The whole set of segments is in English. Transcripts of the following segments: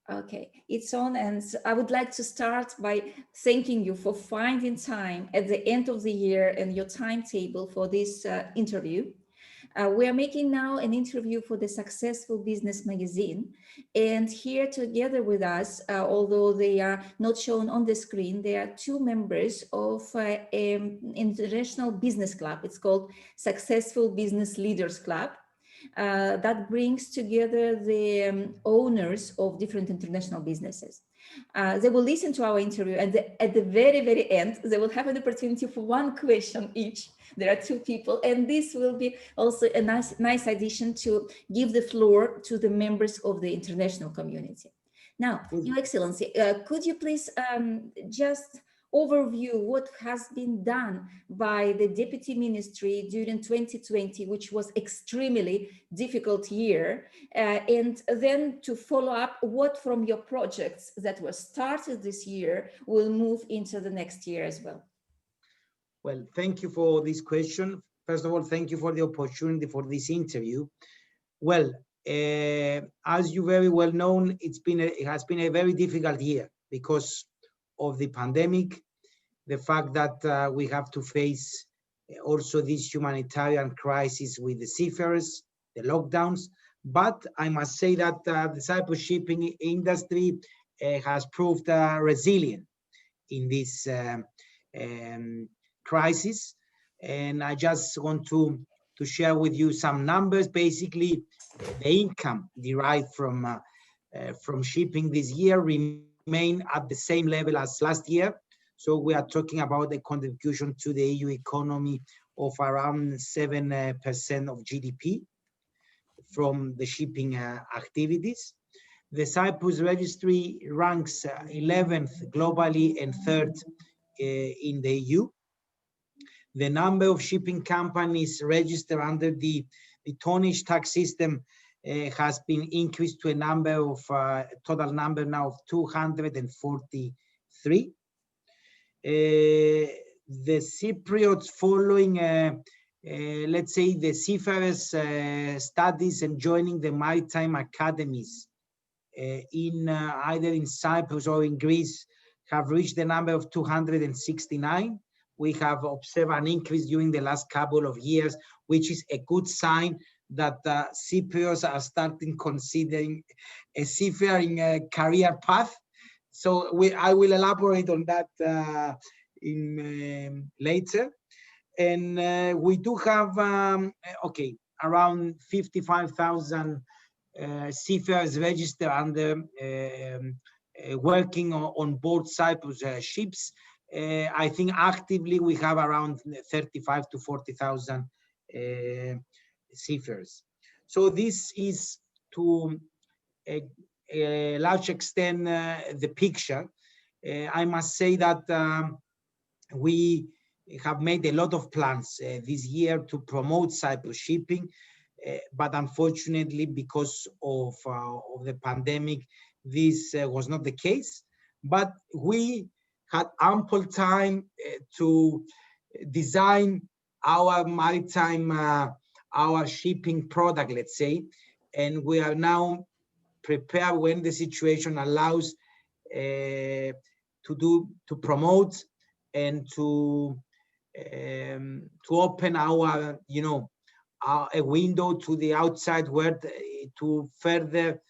Okay, it's on, and I would like to start by thanking you for finding time at the end of the year and your timetable for this interview. We are making now an interview for the Successful Business magazine, and here together with us, although they are not shown on the screen, they are two members of an international business club. It's called Successful Business Leaders Club. That brings together the owners of different international businesses. They will listen to our interview, and at the very, very end, they will have an opportunity for one question each. There are two people, and this will be also a nice addition to give the floor to the members of the international community. Now, Your Excellency, could you please just overview what has been done by the Deputy Ministry during 2020, which was extremely difficult year, and then to follow up what from your projects that were started this year will move into the next year as well? Well, thank you for this question. First of all, thank you for the opportunity for this interview. Well, as you very well know, it has been a very difficult year because of the pandemic, the fact that we have to face also this humanitarian crisis with the seafarers, the lockdowns. But I must say that the Cyprus shipping industry has proved resilient in this crisis. And I just want to share with you some numbers. Basically, the income derived from shipping this year remain at the same level as last year. So we are talking about a contribution to the EU economy of around 7% of GDP from the shipping activities. The Cyprus registry ranks 11th globally and 3rd in the EU. The number of shipping companies registered under the tonnage tax system has been increased to a number of total number now of 243. The Cypriots following, let's say, the seafarers studies and joining the maritime academies in either in Cyprus or in Greece have reached the number of 269. We have observed an increase during the last couple of years, which is a good sign that Cypriots are starting considering a seafaring career path. So I will elaborate on that later. And we do have, around 55,000 seafarers registered under working on board Cyprus ships. I think actively we have around 35 to 40,000 seafarers. So this is to a large extent the picture. I must say that we have made a lot of plans this year to promote Cyprus shipping, but unfortunately, because of the pandemic, this was not the case. But we had ample time to design our maritime, our shipping product, let's say, and we are now prepared when the situation allows to promote and to open our, a window to the outside world to further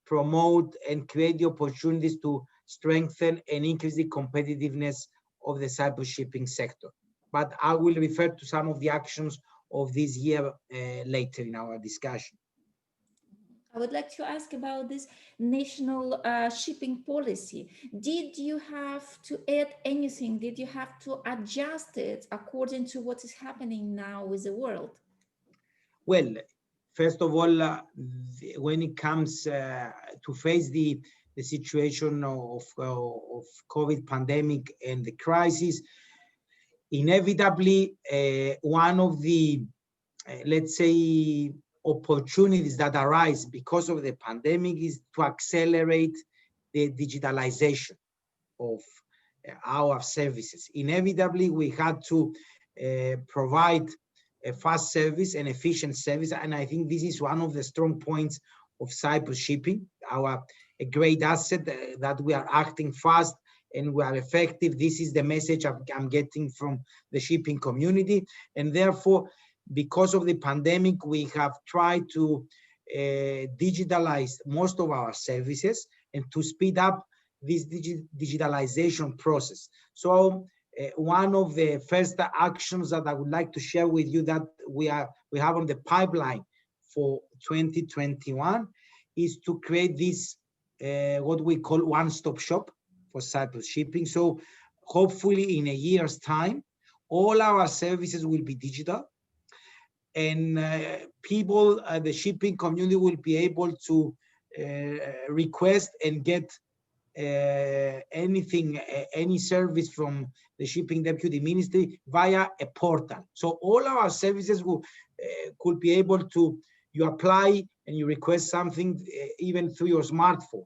promote and create the opportunities to strengthen and increase the competitiveness of the Cyprus shipping sector. But I will refer to some of the actions of this year later in our discussion. I would like to ask about this national shipping policy. Did you have to add anything? Did you have to adjust it according to what is happening now with the world? Well, first of all, when it comes to face the situation of COVID pandemic and the crisis, inevitably one of the, let's say, opportunities that arise because of the pandemic is to accelerate the digitalization of our services. Inevitably, we had to provide a fast service and efficient service, and I think this is one of the strong points of Cyprus shipping, our a great asset, that we are acting fast and we are effective. This is the message I'm getting from the shipping community. And therefore, because of the pandemic, we have tried to digitalize most of our services and to speed up this digitalization process. So one of the first actions that I would like to share with you that we have on the pipeline for 2021 is to create this what we call one-stop shop for Cyprus shipping. So hopefully in a year's time, all our services will be digital, and people, the shipping community will be able to request and get anything, any service from the Shipping Deputy Ministry via a portal. So all our services could be able to, you apply and you request something even through your smartphone,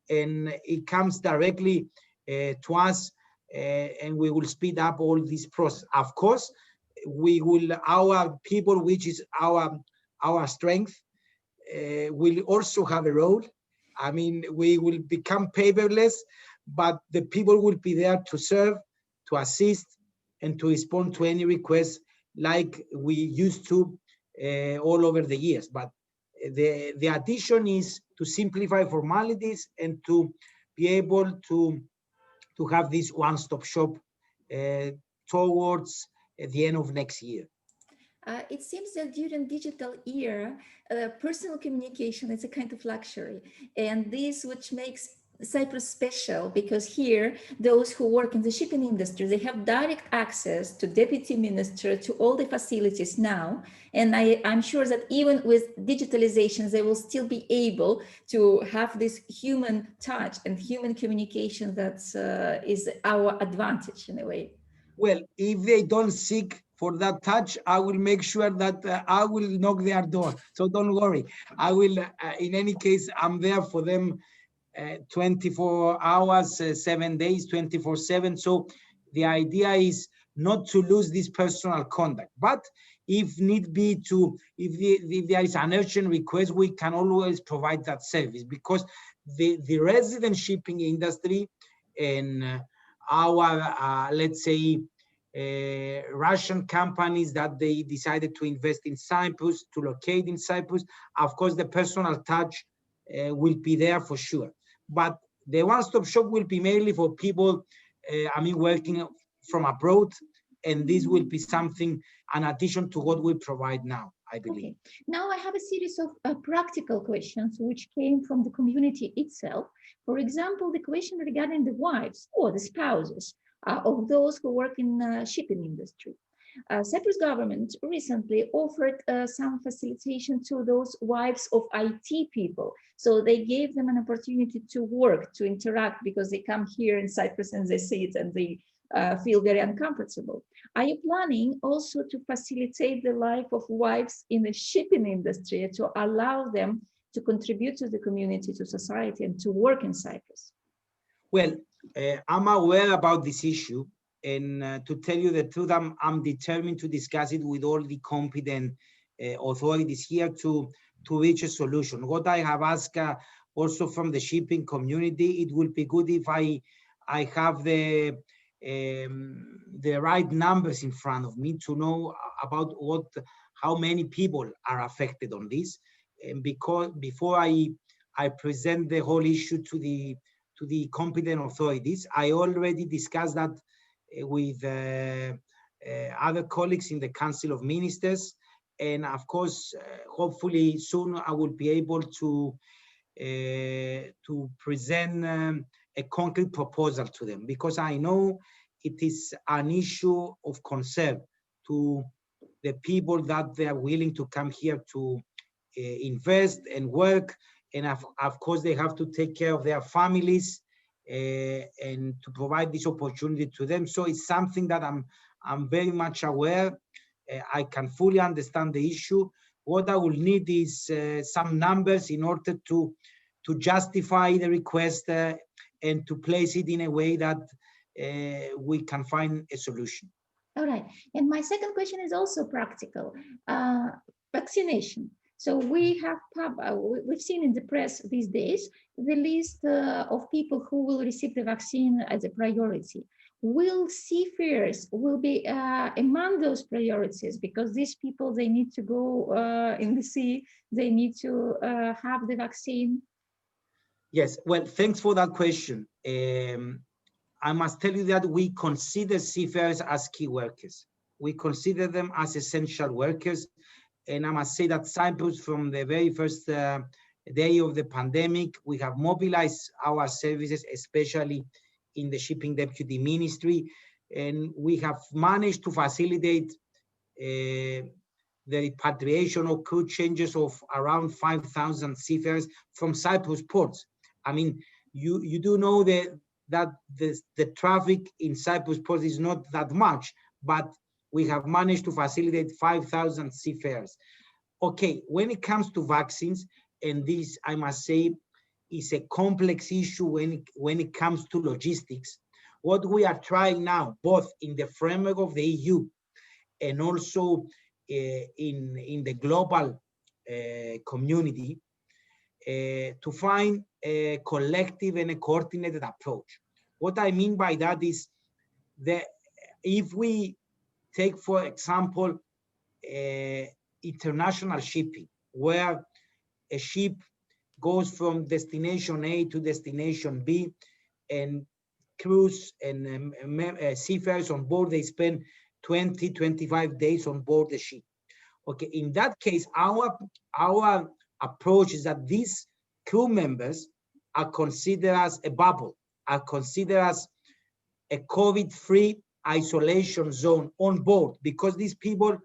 and it comes directly to us, and we will speed up all this process. Of course, we will, our people, which is our strength, will also have a role. I mean, we will become paperless, but the people will be there to serve, to assist, and to respond to any requests like we used to all over the years. But the addition is to simplify formalities and to be able to have this one-stop shop towards the end of next year. It seems that during digital era, personal communication is a kind of luxury, and this which makes Cyprus special, because here those who work in the shipping industry, they have direct access to deputy minister, to all the facilities now, and I'm sure that even with digitalization they will still be able to have this human touch and human communication that is our advantage in a way. Well, if they don't seek for that touch, I will make sure that I will knock their door. So don't worry. I will, in any case, I'm there for them 24 hours, 7 days, 24/7. So the idea is not to lose this personal contact. But if need be to, if there is an urgent request, we can always provide that service, because the resident shipping industry and our, let's say, Russian companies that they decided to invest in Cyprus, to locate in Cyprus, of course, the personal touch will be there for sure. But the one-stop shop will be mainly for people, I mean, working from abroad, and this will be something, an addition to what we provide now, I believe. Okay. Now I have a series of practical questions which came from the community itself. For example, the question regarding the wives or the spouses of those who work in the shipping industry. Cyprus government recently offered some facilitation to those wives of IT people. So they gave them an opportunity to work, to interact, because they come here in Cyprus and they see it and they feel very uncomfortable. Are you planning also to facilitate the life of wives in the shipping industry, to allow them to contribute to the community, to society, and to work in Cyprus? Well, I'm aware about this issue, and to tell you the truth, I'm determined to discuss it with all the competent authorities here to reach a solution. What I have asked also from the shipping community, it would be good if I have the right numbers in front of me to know about how many people are affected on this, and because before I present the whole issue to the competent authorities, I already discussed that with other colleagues in the Council of Ministers, and of course, hopefully soon I will be able to present a concrete proposal to them, because I know it is an issue of concern to the people that they are willing to come here to invest and work, and of course they have to take care of their families and to provide this opportunity to them. So it's something that I'm very much aware. I can fully understand the issue. What I will need is some numbers in order to justify the request and to place it in a way that we can find a solution. All right. And my second question is also practical. Vaccination. So we have we've seen in the press these days the list of people who will receive the vaccine as a priority. Will seafarers will be among those priorities, because these people, they need to go in the sea, they need to have the vaccine? Yes, well, thanks for that question. I must tell you that we consider seafarers as key workers. We consider them as essential workers. And I must say that Cyprus, from the very first day of the pandemic, we have mobilized our services, especially in the shipping deputy ministry, and we have managed to facilitate the repatriation or crew changes of around 5,000 seafarers from Cyprus ports. I mean, you do know that the traffic in Cyprus ports is not that much, but we have managed to facilitate 5,000 seafarers. Okay, when it comes to vaccines, and this, I must say, is a complex issue when it comes to logistics, what we are trying now, both in the framework of the EU and also in the global community, to find a collective and a coordinated approach. What I mean by that is that if we take, for example, international shipping, where a ship goes from destination A to destination B, and crews and seafarers on board, they spend 20, 25 days on board the ship. Okay, in that case, our approach is that these crew members are considered as a bubble, are considered as a COVID-free isolation zone on board, because these people,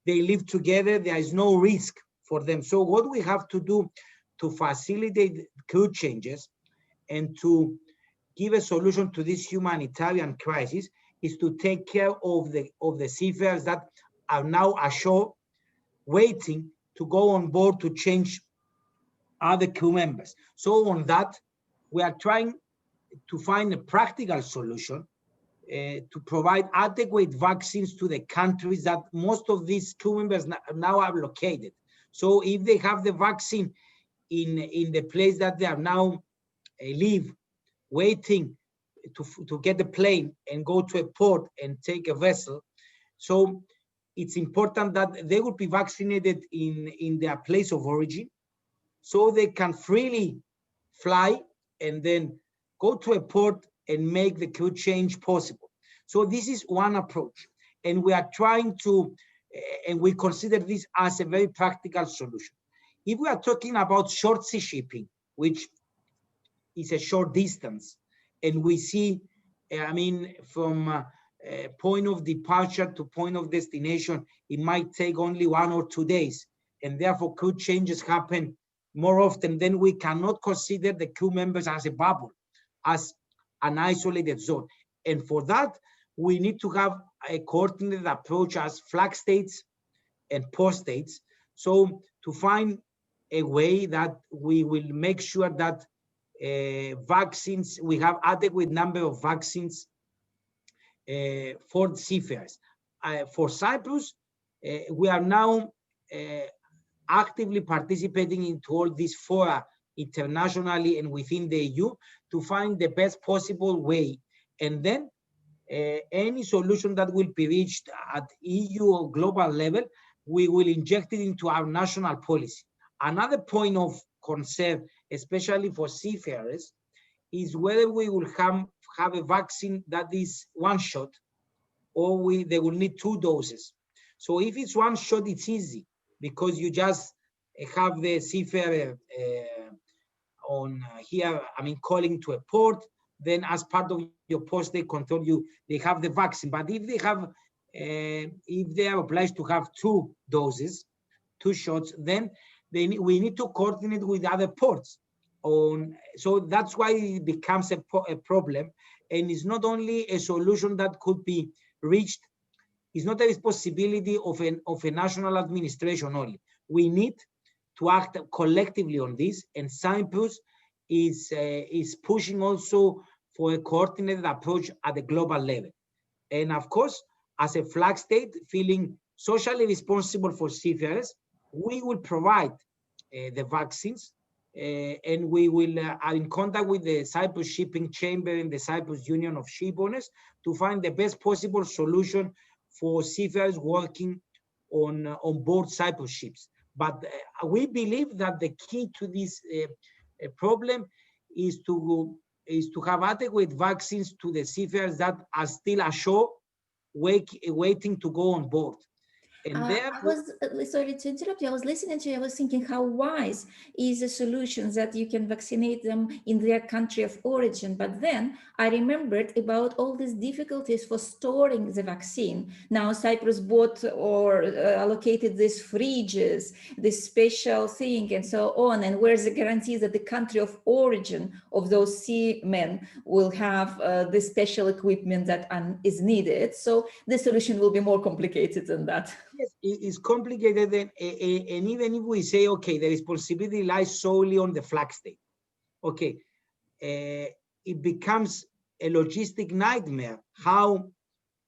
they live together, there is no risk for them. So what we have to do to facilitate crew changes and to give a solution to this humanitarian crisis is to take care of the seafarers that are now ashore, waiting to go on board to change other crew members. So on that, we are trying to find a practical solution to provide adequate vaccines to the countries that most of these crew members now are located. So if they have the vaccine in the place that they are now live, waiting to get the plane and go to a port and take a vessel, so it's important that they will be vaccinated in their place of origin, so they can freely fly and then go to a port and make the crew change possible. So this is one approach, and we are trying to, and we consider this as a very practical solution. If we are talking about short sea shipping, which is a short distance, and we see, I mean, from point of departure to point of destination, it might take only 1 or 2 days, and therefore crew changes happen more often. Then we cannot consider the crew members as a bubble, as an isolated zone. And for that, we need to have a coordinated approach as flag states and port states. So to find a way that we will make sure that vaccines, we have adequate number of vaccines for seafarers. For Cyprus, we are now actively participating into all these fora internationally and within the EU to find the best possible way. And then any solution that will be reached at EU or global level, we will inject it into our national policy. Another point of concern, especially for seafarers, is whether we will have a vaccine that is one shot, or they will need 2 doses. So if it's one shot, it's easy, because you just have the seafarer calling to a port. Then as part of your post, they control you, they have the vaccine. But if they are obliged to have 2 doses, 2 shots, then we need to coordinate with other ports. So that's why it becomes a problem. And it's not only a solution that could be reached, it's not a responsibility of a national administration only. We need to act collectively on this, and Cyprus is pushing also for a coordinated approach at the global level. And of course, as a flag state, feeling socially responsible for seafarers, we will provide the vaccines, and we will are in contact with the Cyprus Shipping Chamber and the Cyprus Union of Ship Owners to find the best possible solution for seafarers working on board Cyprus ships. But we believe that the key to this problem is to have adequate vaccines to the seafarers that are still ashore, waiting to go on board. And I was, sorry to interrupt you, I was listening to you, I was thinking how wise is a solution that you can vaccinate them in their country of origin. But then I remembered about all these difficulties for storing the vaccine. Now Cyprus bought or allocated these fridges, this special thing and so on. And where's the guarantee that the country of origin of those seamen will have the special equipment that is needed? So the solution will be more complicated than that. Yes, it's complicated, and even if we say, okay, the responsibility lies solely on the flag state, okay, it becomes a logistic nightmare how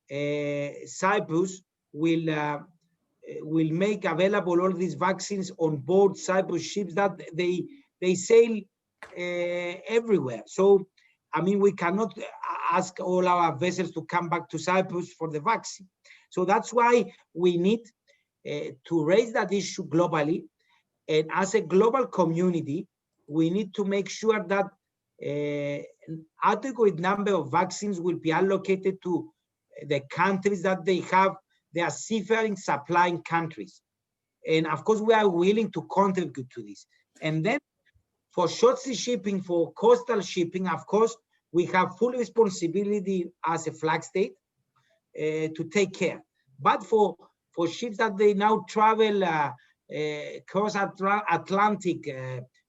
Cyprus will make available all these vaccines on board Cyprus ships that they sail everywhere. So, I mean, we cannot ask all our vessels to come back to Cyprus for the vaccine. So that's why we need to raise that issue globally. And as a global community, we need to make sure that an adequate number of vaccines will be allocated to the countries that they are seafaring supplying countries. And of course, we are willing to contribute to this. And then for short sea shipping, for coastal shipping, of course, we have full responsibility as a flag state to take care. But for ships that they now travel cross Atlantic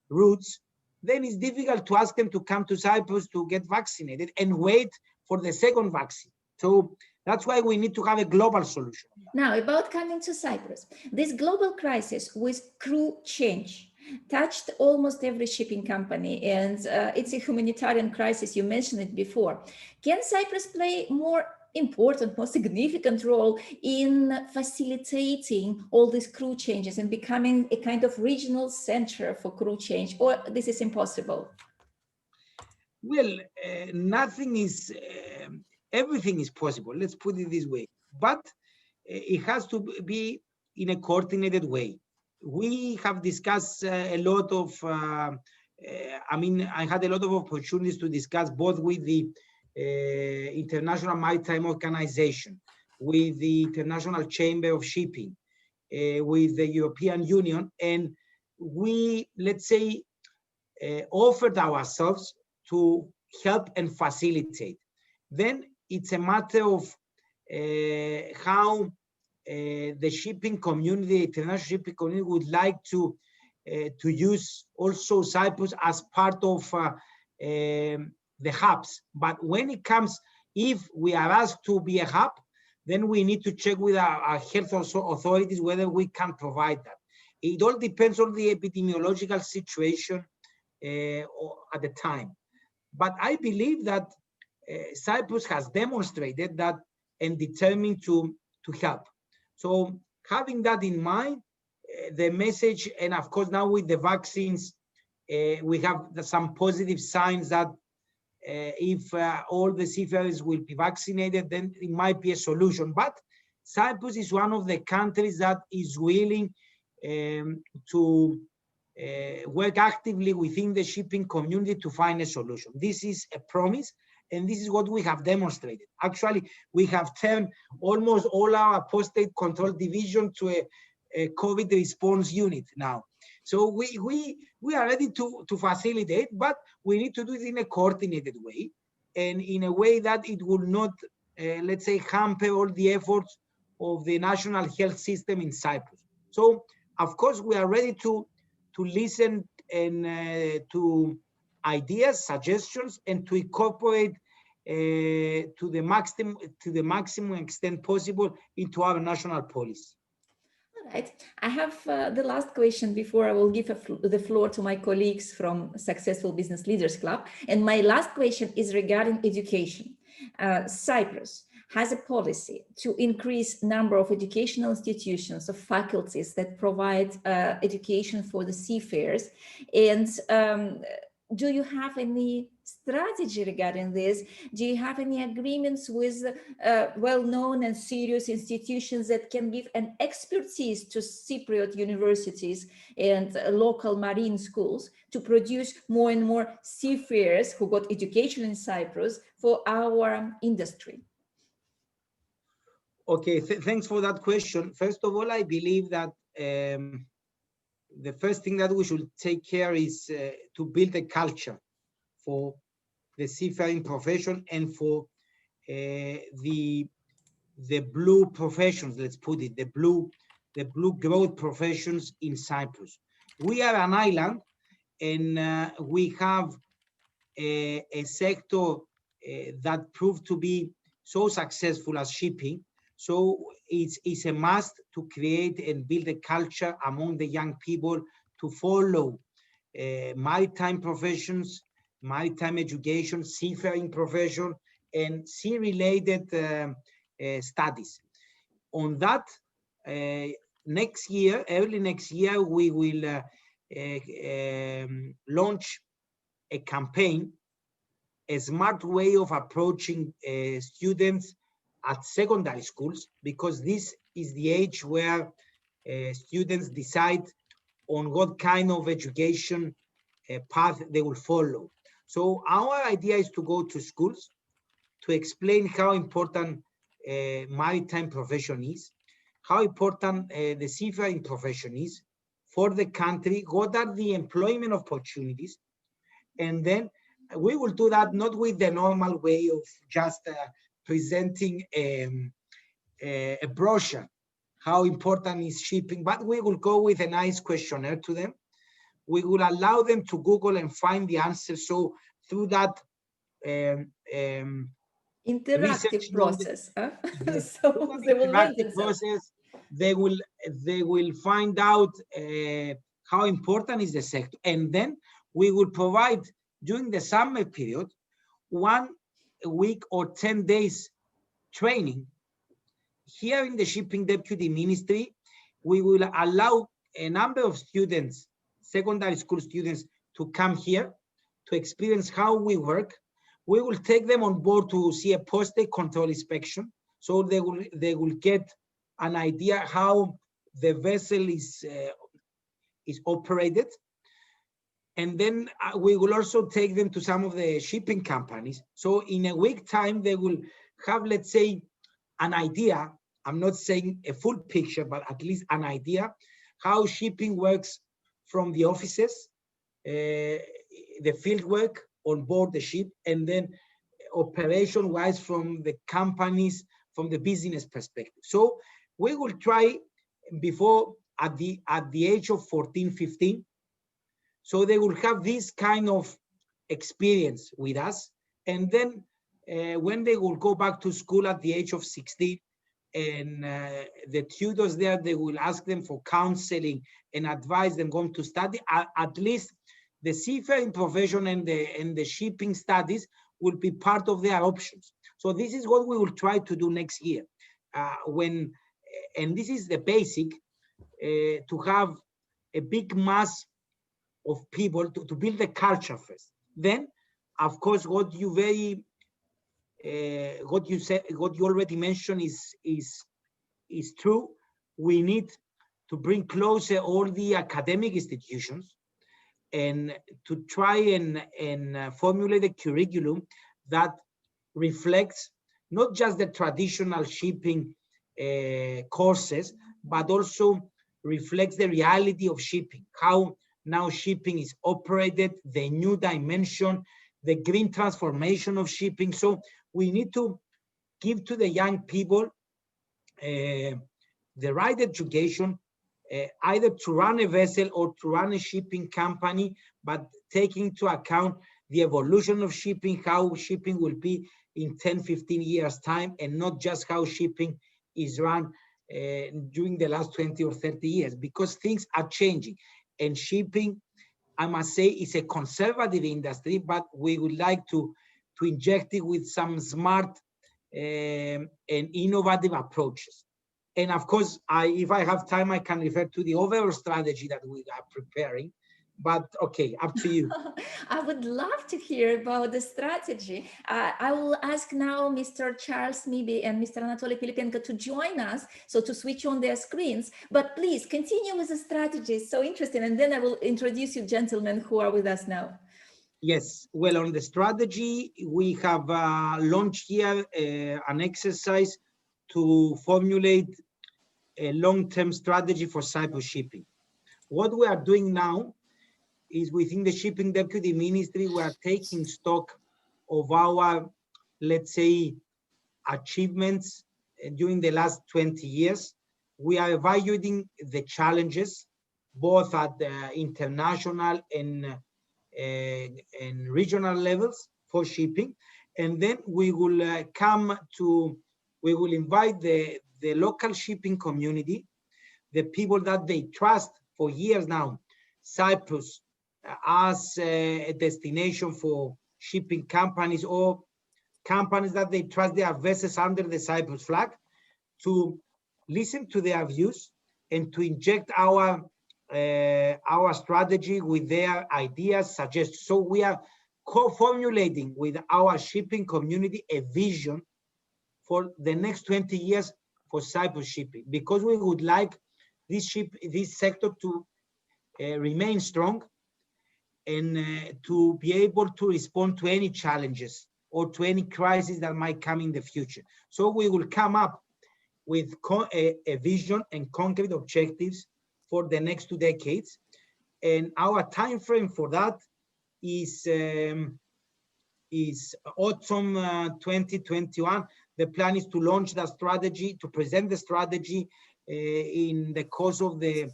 routes, then it's difficult to ask them to come to Cyprus to get vaccinated and wait for the second vaccine. So that's why we need to have a global solution. Now, about coming to Cyprus, this global crisis with crew change touched almost every shipping company, and it's a humanitarian crisis. You mentioned it before. Can Cyprus play more important, more significant role in facilitating all these crew changes and becoming a kind of regional center for crew change, or this is impossible? Well, everything is possible, let's put it this way, but it has to be in a coordinated way. We have discussed a lot of, I had a lot of opportunities to discuss both with the International Maritime Organization, with the International Chamber of Shipping, with the European Union, and we, let's say, offered ourselves to help and facilitate. Then it's a matter of how the shipping community, international shipping community, would like to use also Cyprus as part of the hubs. But when it comes, if we are asked to be a hub, then we need to check with our health authorities whether we can provide that. It all depends on the epidemiological situation at the time. But I believe that Cyprus has demonstrated that and determined to help. So having that in mind, the message, and of course now with the vaccines, we have some positive signs that if all the seafarers will be vaccinated, then it might be a solution. But Cyprus is one of the countries that is willing to work actively within the shipping community to find a solution. This is a promise, and this is what we have demonstrated. Actually, we have turned almost all our apostate control division to a COVID response unit now. So we are ready to facilitate, but we need to do it in a coordinated way and in a way that it will not, let's say, hamper all the efforts of the national health system in Cyprus. So, of course, we are ready to listen and to ideas, suggestions, and to incorporate to the maximum extent possible into our national policy. All right. I have the last question before I will give the floor to my colleagues from Successful Business Leaders Club. And my last question is regarding education. Cyprus has a policy to increase number of educational institutions, of faculties that provide education for the seafarers. And do you have any strategy regarding this? Do you have any agreements with well-known and serious institutions that can give an expertise to Cypriot universities and local marine schools to produce more and more seafarers who got education in Cyprus for our industry? Okay, thanks for that question. First of all, I believe that the first thing that we should take care is to build a culture for the seafaring profession and for the blue professions, let's put it, the blue growth professions in Cyprus. We are an island, and we have a sector that proved to be so successful as shipping. So it's a must to create and build a culture among the young people to follow maritime professions, maritime education, seafaring profession, and sea-related studies. On that, next year, early next year, we will launch a campaign, a smart way of approaching students at secondary schools, because this is the age where students decide on what kind of education path they will follow. So our idea is to go to schools to explain how important maritime profession is, how important the seafaring profession is for the country, what are the employment opportunities, and then we will do that not with the normal way of just presenting a brochure, how important is shipping, but we will go with a nice questionnaire to them. We will allow them to Google and find the answer. So through that interactive process, yes, so they will learn process, they will find out how important is the sector, and then we will provide during the summer period 1 week or 10 days training. Here in the Shipping Deputy Ministry, we will allow a number of students, secondary school students, to come here to experience how we work. We will take them on board to see a post-day control inspection, so they will get an idea how the vessel is operated. And then we will also take them to some of the shipping companies. So in a week time, they will have, let's say, an idea. I'm not saying a full picture, but at least an idea how shipping works from the offices, the field work on board the ship, and then operation-wise from the companies, from the business perspective. So we will try before at the age of 14, 15. So they will have this kind of experience with us. And then when they will go back to school at the age of 16, and the tutors there, they will ask them for counseling and advise them going to study, at least the seafaring profession and the shipping studies will be part of their options. So this is what we will try to do next year. And this is the basic, to have a big mass of people to build the culture first. Then, of course, what you already mentioned is true. We need to bring closer all the academic institutions and to try and formulate a curriculum that reflects not just the traditional shipping courses, but also reflects the reality of shipping, how now shipping is operated, the new dimension, the green transformation of shipping. So we need to give to the young people the right education, either to run a vessel or to run a shipping company, but taking into account the evolution of shipping, how shipping will be in 10, 15 years time, and not just how shipping is run during the last 20 or 30 years, because things are changing. And shipping, I must say, is a conservative industry, but we would like to inject it with some smart and innovative approaches. And of course, if I have time, I can refer to the overall strategy that we are preparing. But okay, up to you. I would love to hear about the strategy. I will ask now Mr. Charles Mibi and Mr. Anatoly Pilipenko to join us, so to switch on their screens. But please continue with the strategy. It's so interesting. And then I will introduce you gentlemen who are with us now. Yes, well, on the strategy, we have launched here an exercise to formulate a long-term strategy for Cyprus shipping. What we are doing now is within the Shipping Deputy Ministry, we are taking stock of our, let's say, achievements during the last 20 years. We are evaluating the challenges, both at the international and regional levels for shipping. And then we will we will invite the local shipping community, the people that they trust for years now, Cyprus as a destination for shipping companies or companies that they trust their vessels under the Cyprus flag, to listen to their views and to inject our strategy with their ideas, suggestions. So we are co-formulating with our shipping community a vision for the next 20 years for Cyprus shipping, because we would like this sector to remain strong and to be able to respond to any challenges or to any crisis that might come in the future. So we will come up with a vision and concrete objectives for the next 2 decades. And our time frame for that is autumn 2021. The plan is to launch the strategy, to present the strategy in the course of the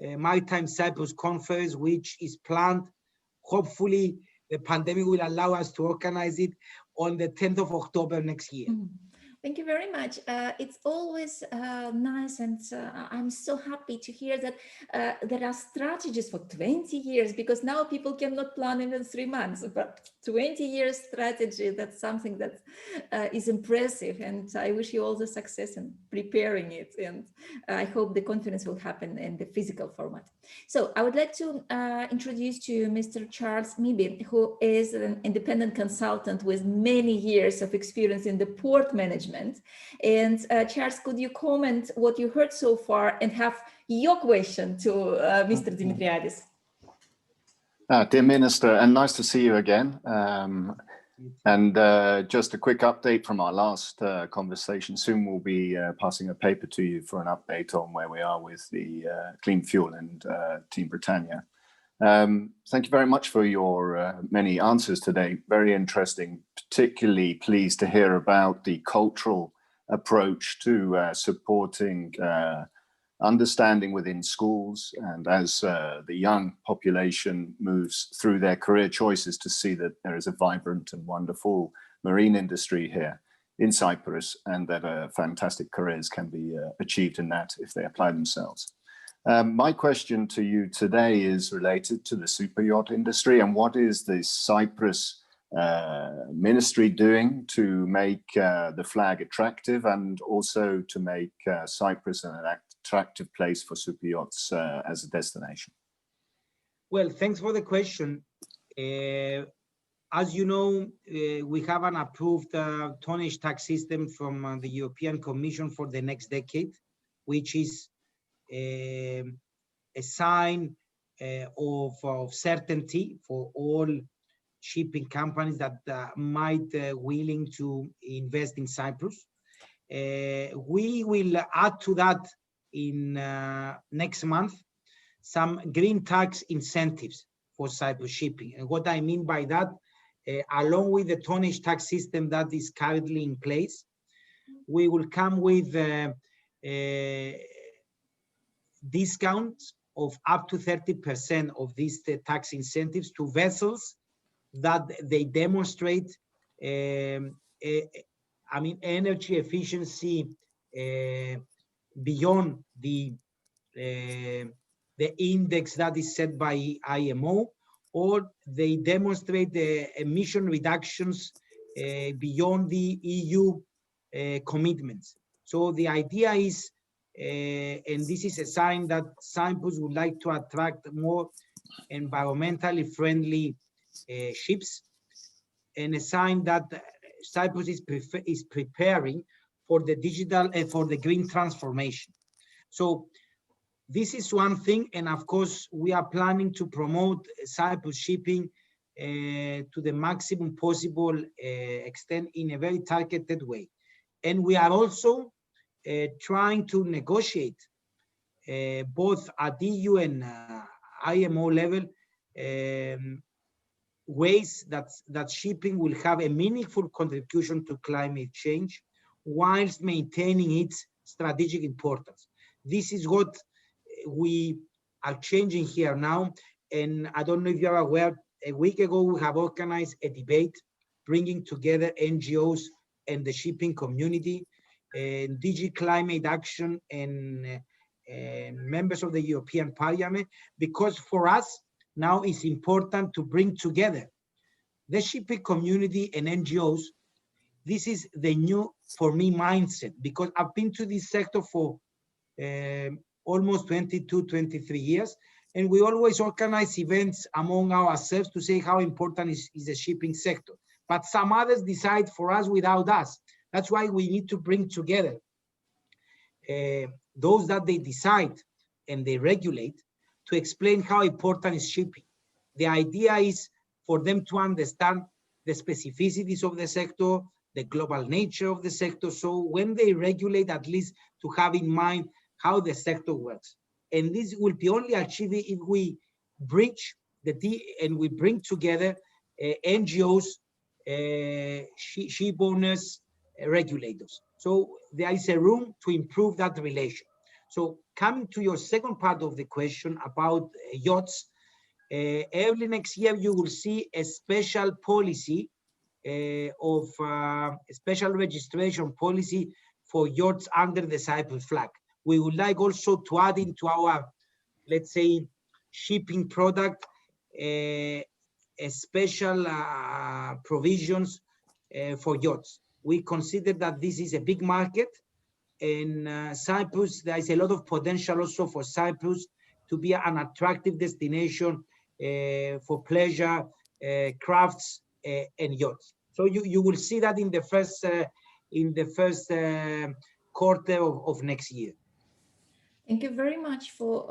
Maritime Cyprus Conference, which is planned. Hopefully, the pandemic will allow us to organize it on the 10th of October next year. Thank you very much. It's always nice, and I'm so happy to hear that there are strategies for 20 years, because now people cannot plan even 3 months, but 20 years strategy, that's something that is impressive, and I wish you all the success in preparing it, and I hope the conference will happen in the physical format. So I would like to introduce to you Mr. Charles Mibi, who is an independent consultant with many years of experience in the port management. And Charles, could you comment what you heard so far and have your question to Mr. Demetriades? Dear Minister, and nice to see you again. And just a quick update from our last conversation. Soon we'll be passing a paper to you for an update on where we are with the clean fuel and Team Britannia. Thank you very much for your many answers today. Very interesting, particularly pleased to hear about the cultural approach to supporting understanding within schools, and as the young population moves through their career choices, to see that there is a vibrant and wonderful marine industry here in Cyprus, and that fantastic careers can be achieved in that if they apply themselves. My question to you today is related to the super yacht industry, and what is the Cyprus ministry doing to make the flag attractive, and also to make Cyprus an attractive place for super yachts as a destination? Well, thanks for the question. As you know, we have an approved tonnage tax system from the European Commission for the next decade, which is a sign of certainty for all shipping companies that might willing to invest in Cyprus. We will add to that in next month some green tax incentives for Cyprus shipping. And what I mean by that, along with the tonnage tax system that is currently in place, we will come with discounts of up to 30% of these tax incentives to vessels that they demonstrate energy efficiency beyond the index that is set by IMO, or they demonstrate the emission reductions beyond the EU commitments. So the idea is, and this is a sign that Cyprus would like to attract more environmentally friendly ships, and a sign that Cyprus is preparing for the digital and for the green transformation. So this is one thing, and of course we are planning to promote Cyprus shipping to the maximum possible extent in a very targeted way. And we are also trying to negotiate both at EU and IMO level ways that shipping will have a meaningful contribution to climate change whilst maintaining its strategic importance. This is what we are changing here now. And I don't know if you are aware, a week ago we have organized a debate bringing together NGOs and the shipping community, DG Climate Action and members of the European Parliament, because for us now it's important to bring together the shipping community and NGOs. This is the new, for me, mindset, because I've been to this sector for almost 22, 23 years, and we always organize events among ourselves to say how important is the shipping sector. But some others decide for us without us. That's why we need to bring together those that they decide and they regulate to explain how important is shipping. The idea is for them to understand the specificities of the sector, the global nature of the sector. So when they regulate, at least to have in mind how the sector works. And this will be only achieved if we bridge and we bring together NGOs, ship owners, regulators. So there is a room to improve that relation. So coming to your second part of the question about yachts, early next year you will see a special policy of a special registration policy for yachts under the Cyprus flag. We would like also to add into our, let's say, shipping product a special provisions for yachts. We consider that this is a big market, and Cyprus, there is a lot of potential also for Cyprus to be an attractive destination for pleasure, crafts, and yachts. So you will see that in the first quarter of next year. Thank you very much for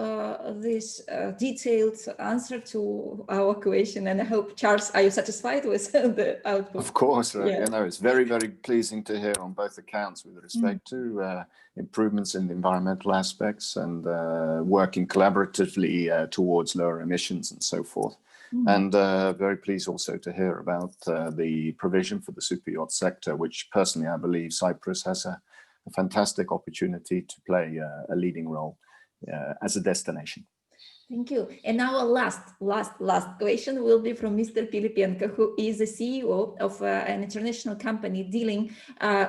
this detailed answer to our question. And I hope, Charles, are you satisfied with the output? Of course, Yeah. you know, it's very, very pleasing to hear on both accounts with respect to improvements in the environmental aspects and working collaboratively towards lower emissions and so forth. And very pleased also to hear about the provision for the super yacht sector, which personally I believe Cyprus has a fantastic opportunity to play a leading role as a destination. Thank you. And our last question will be from Mr. Pilipenko, who is the CEO of an international company dealing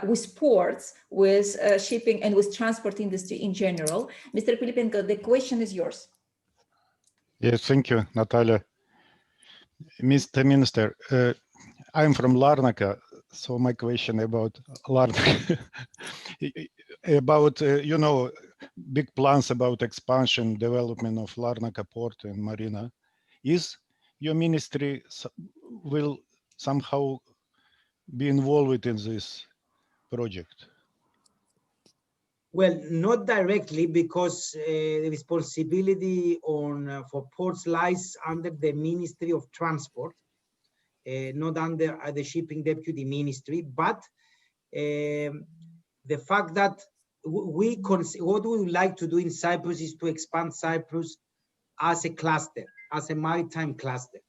with ports, with shipping and with transport industry in general. Mr. Pilipenko, the question is yours. Yes, thank you, Natalia. Mr. Minister, I'm from Larnaca, so my question about Larnaca, about, you know, big plans about expansion, development of Larnaca port and marina. Is your ministry will somehow be involved in this project? Well, not directly, because the responsibility for ports lies under the Ministry of Transport, not under the Shipping Deputy Ministry. But the fact that what we would like to do in Cyprus is to expand Cyprus as a cluster, as a maritime cluster.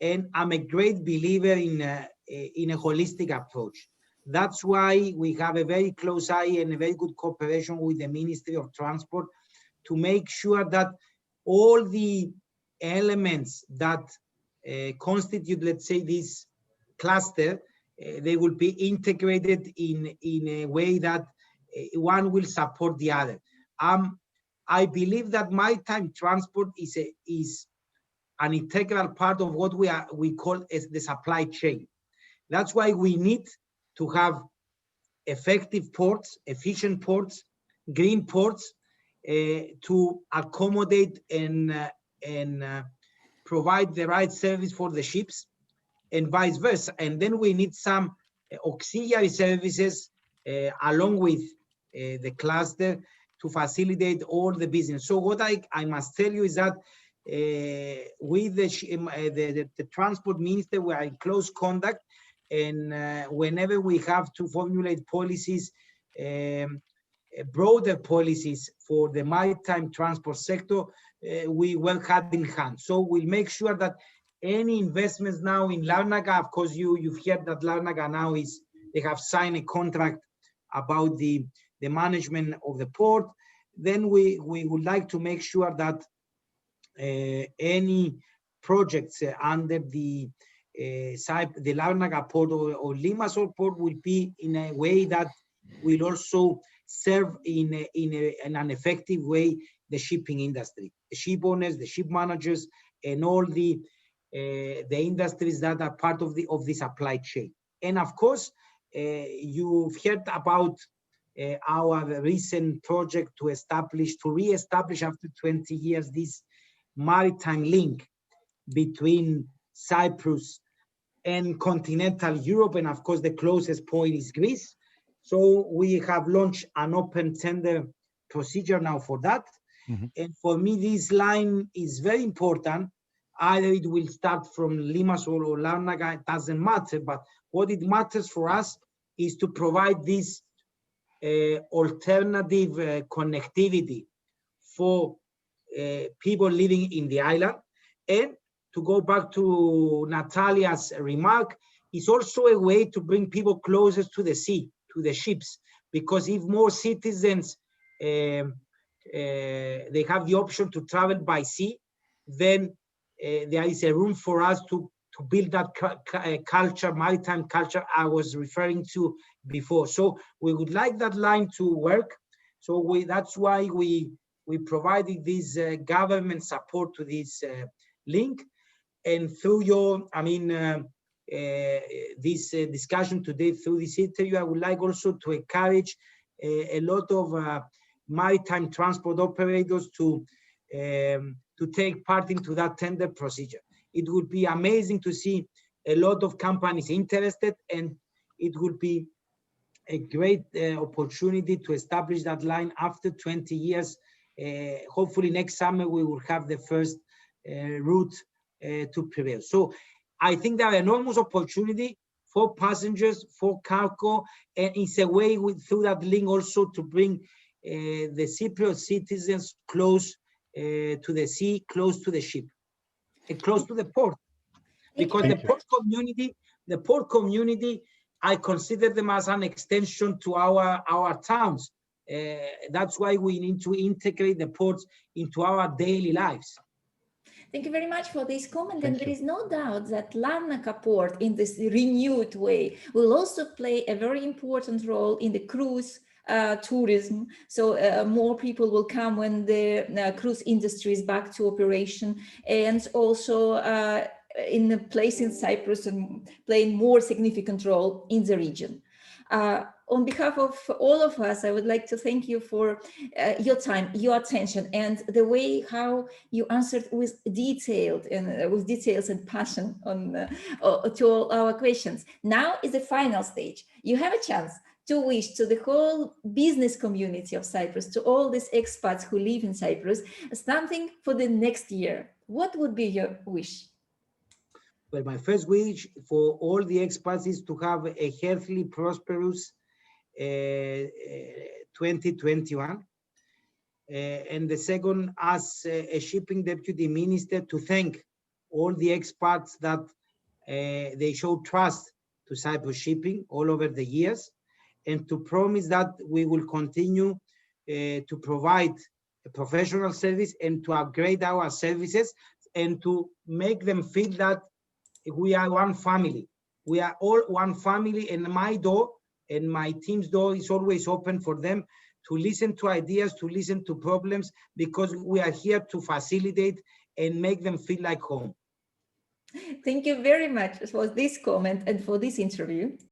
And I'm a great believer in a holistic approach. That's why we have a very close eye and a very good cooperation with the Ministry of Transport to make sure that all the elements that constitute, let's say, this cluster, they will be integrated in a way that one will support the other. I believe that maritime transport is an integral part of what we call as the supply chain. That's why we need to have effective ports, efficient ports, green ports, to accommodate and provide the right service for the ships, and vice versa. And then we need some auxiliary services along with the cluster to facilitate all the business. So what I must tell you is that with the transport minister, we are in close contact, and whenever we have to formulate policies, broader policies for the maritime transport sector, we work hand in hand. So we'll make sure that any investments now in Larnaca, of course, you've heard that Larnaca now they have signed a contract about the management of the port. Then we would like to make sure that any projects under the Larnaca port or Limassol port will be in a way that will also serve in an effective way the shipping industry, the ship owners, the ship managers, and all the industries that are part of the supply chain. And of course, you've heard about our recent project to re-establish after 20 years this maritime link between Cyprus and continental Europe, and of course the closest point is Greece. So we have launched an open tender procedure now for that. Mm-hmm. And for me, this line is very important. Either it will start from Limassol or Larnaca, it doesn't matter, but what it matters for us is to provide this alternative connectivity for people living in the island. And to go back to Natalia's remark, it's also a way to bring people closer to the sea, to the ships, because if more citizens they have the option to travel by sea, then there is a room for us to build that culture, maritime culture I was referring to before. So we would like that line to work. So that's why we provided this government support to this link. And through this discussion today, through this interview, I would like also to encourage a lot of maritime transport operators to take part into that tender procedure. It would be amazing to see a lot of companies interested, and it would be a great opportunity to establish that line after 20 years. Hopefully next summer we will have the first route to prevail. So I think there are enormous opportunity for passengers, for cargo, and it's a way through that link also to bring the Cypriot citizens close to the sea, close to the ship, and close to the port. Because the port community, I consider them as an extension to our towns. That's why we need to integrate the ports into our daily lives. Thank you very much for this comment. And there is no doubt that Larnaca port, in this renewed way, will also play a very important role in the cruise tourism. So more people will come when the cruise industry is back to operation, and also in a place in Cyprus and playing more significant role in the region. On behalf of all of us, I would like to thank you for your time, your attention, and the way how you answered with details and passion to all our questions. Now is the final stage. You have a chance to wish to the whole business community of Cyprus, to all these expats who live in Cyprus, something for the next year. What would be your wish? Well, my first wish for all the expats is to have a healthy, prosperous 2021. And the second, as a shipping deputy minister, to thank all the expats that they show trust to Cyprus shipping all over the years, and to promise that we will continue to provide a professional service and to upgrade our services, and to make them feel that we are one family. We are all one family, and my door and my team's door is always open for them to listen to ideas, to listen to problems, because we are here to facilitate and make them feel like home. Thank you very much for this comment and for this interview.